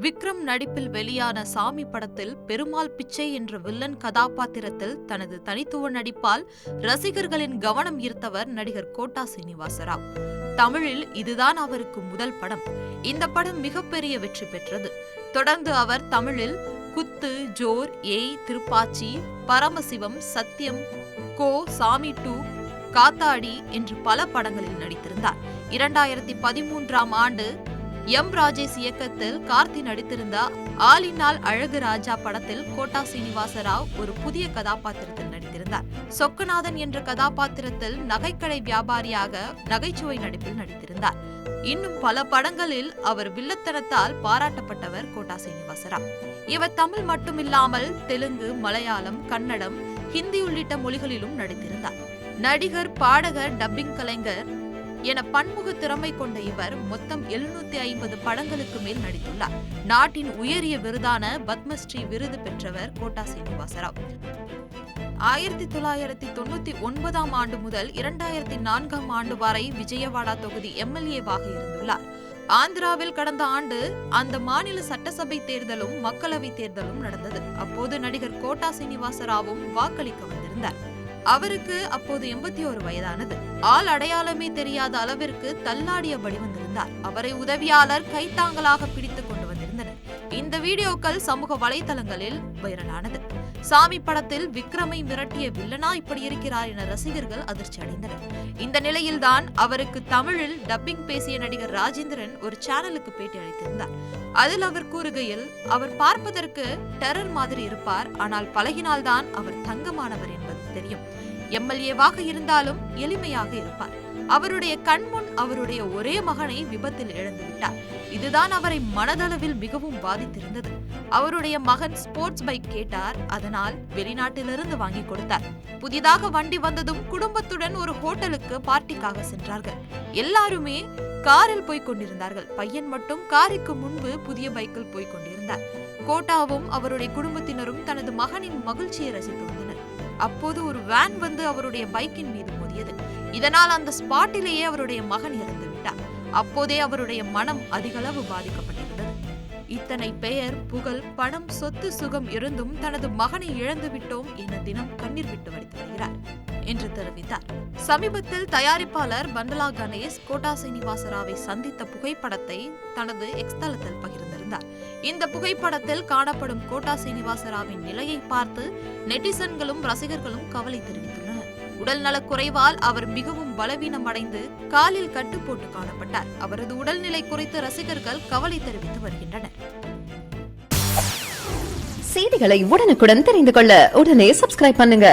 விக்ரம் நடிப்பில் வெளியான சாமி படத்தில் பெருமாள் பிச்சை என்ற வில்லன் கதாபாத்திரத்தில் தனது தனித்துவ நடிப்பால் ரசிகர்களின் கவனம் ஈர்த்தவர் நடிகர் கோட்டா சீனிவாசராவ். தமிழில் இதுதான் அவருக்கு முதல் படம். இந்த படம் மிகப்பெரிய வெற்றி பெற்றது. தொடர்ந்து அவர் தமிழில் குத்து, ஜோர், ஏய், திருப்பாச்சி, பரமசிவம், சத்தியம், கோ, சாமி 2, காத்தாடி என்று பல படங்களில் நடித்திருந்தார். 2013ஆம் ஆண்டு எம். ராஜேஷ் இயக்கத்தில் கார்த்தி நடித்திருந்த ஆலினால் அழகு ராஜா படத்தில் கோட்டா சீனிவாசராவ் ஒரு புதிய கதாபாத்திரத்தில் நடித்திருந்தார். சொக்கநாதன் என்ற கதாபாத்திரத்தில் நகைக்கடை வியாபாரியாக நகைச்சுவை நடிப்பில் நடித்திருந்தார். இன்னும் பல படங்களில் அவர் வில்லத்தனத்தால் பாராட்டப்பட்டவர் கோட்டா சீனிவாசராவ். இவர் தமிழ் மட்டுமில்லாமல் தெலுங்கு, மலையாளம், கன்னடம், ஹிந்தி உள்ளிட்ட மொழிகளிலும் நடித்திருந்தார். நடிகர், பாடகர், டப்பிங் கலைஞர் என பன்முக திறமை கொண்ட இவர் மொத்தம் 750 படங்களுக்கு மேல் நடித்துள்ளார். நாட்டின் உயரிய விருதான பத்மஸ்ரீ விருது பெற்றவர் கோட்டா சீனிவாசராவ். 1999ஆம் ஆண்டு முதல் 2004ஆம் ஆண்டு வரை விஜயவாடா தொகுதி எம்எல்ஏவாக இருந்துள்ளார். ஆந்திராவில் கடந்த ஆண்டு அந்த மாநில சட்டசபை தேர்தலும் மக்களவை தேர்தலும் நடந்தது. அப்போது நடிகர் கோட்டா சீனிவாசராவும் வாக்களிக்க வந்திருந்தார். அவருக்கு அப்போது 81 வயதானது. ஆள் அடையாளமே தெரியாத அளவிற்கு தள்ளாடியபடி வந்திருந்தார். அவரை உதவியாளர் கைத்தாங்கலாக பிடித்துக் கொண்டு வந்திருந்தனர். இந்த வீடியோக்கள் சமூக வலைதளங்களில் வைரலானது. சாமி படத்தில் விக்ரமை மிரட்டிய வில்லனா இப்படி இருக்கிறார் என ரசிகர்கள் அதிர்ச்சி அடைந்தனர். இந்த நிலையில்தான் அவருக்கு தமிழில் டப்பிங் பேசிய நடிகர் ராஜேந்திரன் ஒரு சேனலுக்கு பேட்டி அளித்திருந்தார். அதில் அவர் கூறுகையில், அவர் பார்ப்பதற்கு டெரர் மாதிரி இருப்பார், ஆனால் பழகினால்தான் அவர் தங்கமானவர் என்பது தெரியும். எம்எல்ஏவாக இருந்தாலும் எளிமையாக இருப்பார். அவருடைய கண்முன் அவருடைய ஒரே மகனை விபத்தில் இழந்துவிட்டார். இதுதான் அவரை மனதளவில் மிகவும் பாதித்திருந்தது. அவருடைய மகன் ஸ்போர்ட்ஸ் பைக் கேட்டார். அதனால் வெளிநாட்டிலிருந்து வாங்கி கொடுத்தார். புதிதாக வண்டி வந்ததும் குடும்பத்துடன் ஒரு ஹோட்டலுக்கு பார்ட்டிக்காக சென்றார்கள். எல்லாருமே காரில் போய்க் கொண்டிருந்தார்கள். பையன் மட்டும் காருக்கு முன்பு புதிய பைக்கில் போய்க் கொண்டிருந்தார். கோட்டாவும் அவருடைய குடும்பத்தினரும் தனது மகனின் மகிழ்ச்சியை ரசித்து வந்தனர். அப்போது ஒரு வேன் வந்து அவருடைய பைக்கின் மீது மோதியது. இதனால் அந்த ஸ்பாட்டிலேயே அவருடைய மகன் இறந்து விட்டார். அப்போதே அவருடைய மனம் அதிகளவு பாதிக்கப்பட்டிருந்தது. இத்தனை பெயர், புகழ், பணம், சொத்து, சுகம் இருந்தும் தனது மகனை இழந்து விட்டோம் என தினம் கண்ணீர் விட்டு வடித்து வருகிறார் என்று தெரிவித்தார். சமீபத்தில் தயாரிப்பாளர் பண்டலா கணேஷ் கோட்டா சீனிவாசராவை சந்தித்த புகைப்படத்தை தனது எக்ஸ் தளத்தில் பகிர்ந்திருந்தார். இந்த புகைப்படத்தில் காணப்படும் கோட்டா சீனிவாசராவின் நிலையை பார்த்து நெட்டிசன்களும் ரசிகர்களும் கவலை தெரிவித்துள்ளனர். உடல் நலக் குறைவால் அவர் மிகவும் பலவீனமடைந்து காலில் கட்டு போட்டு காணப்பட்டார். அவரது உடல்நிலை குறித்து ரசிகர்கள் கவலை தெரிவித்து வருகின்றனர். செய்திகளை உடனுக்குடன் தெரிந்து கொள்ள உடனே சப்ஸ்கிரைப் பண்ணுங்க.